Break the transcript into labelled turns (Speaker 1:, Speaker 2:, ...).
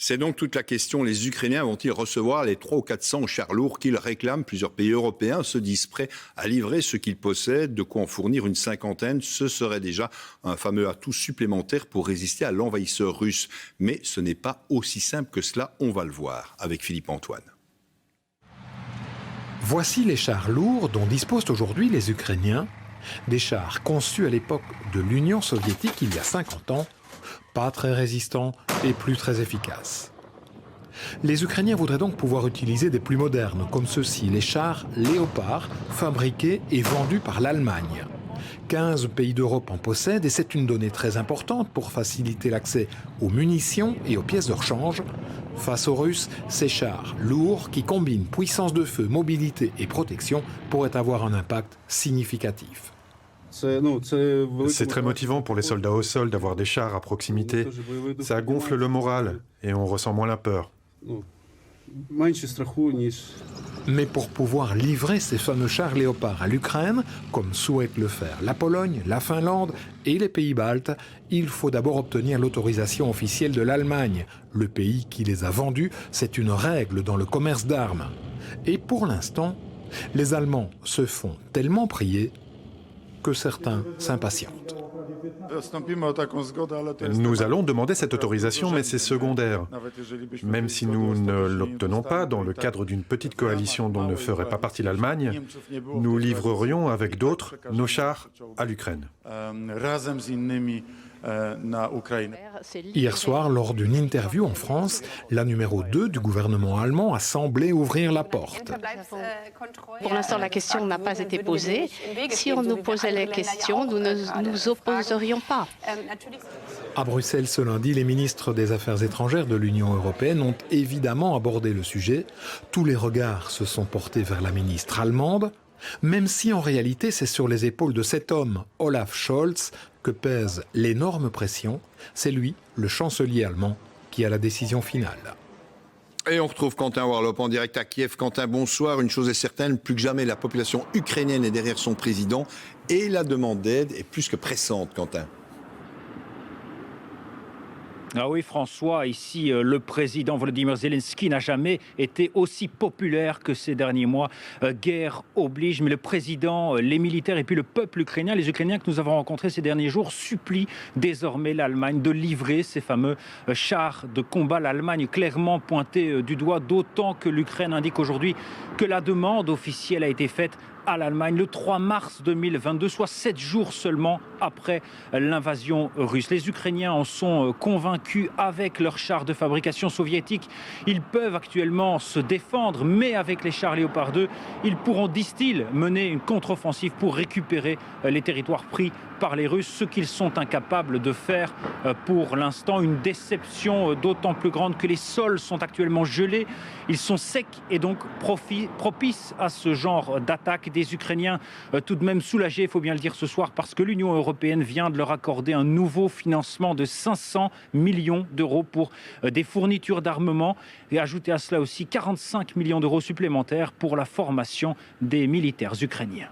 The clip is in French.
Speaker 1: C'est donc toute la question. Les Ukrainiens vont-ils recevoir les 300 ou 400 chars lourds qu'ils réclament? Plusieurs pays européens se disent prêts à livrer ce qu'ils possèdent, de quoi en fournir une cinquantaine. Ce serait déjà un fameux atout supplémentaire pour résister à l'envahisseur russe. Mais ce n'est pas aussi simple que cela, on va le voir avec Philippe Antoine.
Speaker 2: Voici les chars lourds dont disposent aujourd'hui les Ukrainiens. Des chars conçus à l'époque de l'Union soviétique il y a 50 ans, pas très résistants et plus très efficaces. Les Ukrainiens voudraient donc pouvoir utiliser des plus modernes, comme ceux-ci, les chars Léopard, fabriqués et vendus par l'Allemagne. 15 pays d'Europe en possèdent et c'est une donnée très importante pour faciliter l'accès aux munitions et aux pièces de rechange. Face aux Russes, ces chars lourds qui combinent puissance de feu, mobilité et protection pourraient avoir un impact significatif.
Speaker 3: C'est très motivant pour les soldats au sol d'avoir des chars à proximité. Ça gonfle le moral et on ressent moins la peur.
Speaker 2: Mais pour pouvoir livrer ces fameux chars Léopard à l'Ukraine, comme souhaitent le faire la Pologne, la Finlande et les pays baltes, il faut d'abord obtenir l'autorisation officielle de l'Allemagne. Le pays qui les a vendus, c'est une règle dans le commerce d'armes. Et pour l'instant, les Allemands se font tellement prier que certains s'impatientent.
Speaker 3: Nous allons demander cette autorisation, mais c'est secondaire. Même si nous ne l'obtenons pas dans le cadre d'une petite coalition dont ne ferait pas partie l'Allemagne, nous livrerions avec d'autres nos chars à l'Ukraine.
Speaker 2: Hier soir, lors d'une interview en France, la numéro 2 du gouvernement allemand a semblé ouvrir la porte.
Speaker 4: Pour l'instant, la question n'a pas été posée. Si on nous posait les questions, nous ne nous opposerions pas.
Speaker 2: À Bruxelles ce lundi, les ministres des Affaires étrangères de l'Union européenne ont évidemment abordé le sujet. Tous les regards se sont portés vers la ministre allemande, même si en réalité c'est sur les épaules de cet homme, Olaf Scholz, que pèse l'énorme pression. C'est lui, le chancelier allemand, qui a la décision finale.
Speaker 1: Et on retrouve Quentin Warlop en direct à Kiev. Quentin, bonsoir. Une chose est certaine, plus que jamais, la population ukrainienne est derrière son président et la demande d'aide est plus que pressante, Quentin.
Speaker 5: Ah oui, François, ici, le président Volodymyr Zelensky n'a jamais été aussi populaire que ces derniers mois. Guerre oblige, mais le président, les militaires et puis le peuple ukrainien, les Ukrainiens que nous avons rencontrés ces derniers jours, supplient désormais l'Allemagne de livrer ces fameux chars de combat. L'Allemagne clairement pointée du doigt, d'autant que l'Ukraine indique aujourd'hui que la demande officielle a été faite à l'Allemagne le 3 mars 2022, soit 7 jours seulement après l'invasion russe. Les Ukrainiens en sont convaincus avec leurs chars de fabrication soviétique. Ils peuvent actuellement se défendre, mais avec les chars Léopard 2, ils pourront, disent-ils, mener une contre-offensive pour récupérer les territoires pris par les Russes, ce qu'ils sont incapables de faire pour l'instant. Une déception d'autant plus grande que les sols sont actuellement gelés. Ils sont secs et donc propices à ce genre d'attaque. Des Ukrainiens tout de même soulagés, il faut bien le dire ce soir, parce que l'Union européenne vient de leur accorder un nouveau financement de 500 millions d'euros pour des fournitures d'armement et ajouter à cela aussi 45 millions d'euros supplémentaires pour la formation des militaires ukrainiens.